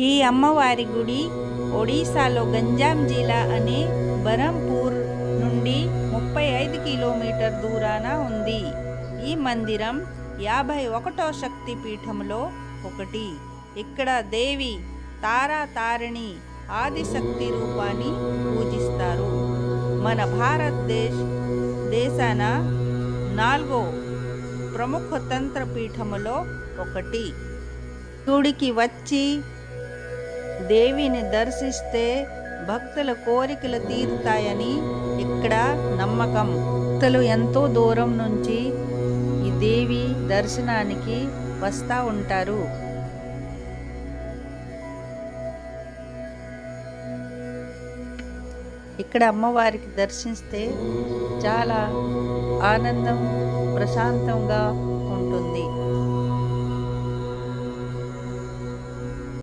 ఈ అమ్మవారి గుడి ఒడిశాలో గంజాం జిల్లా అనే బరంపూర్ నుండి 35 కిలోమీటర్ దూరాన ఉంది. ఈ మందిరం 51వ శక్తి పీఠంలో ఒకటి. ఇక్కడ దేవి తారాతారిణి ఆదిశక్తి రూపాన్ని పూజిస్తారు. మన భారతదేశాన 4వ ప్రముఖ తంత్ర పీఠములో ఒకటి. గుడికి వచ్చి దేవిని దర్శిస్తే భక్తుల కోరికలు తీరుతాయని ఇక్కడ నమ్మకం. భక్తులు ఎంతో దూరం నుంచి ఈ దేవి దర్శనానికి వస్తూ ఉంటారు. ఇక్కడ అమ్మవారికి దర్శిస్తే చాలా ఆనందం, ప్రశాంతంగా ఉంటుంది.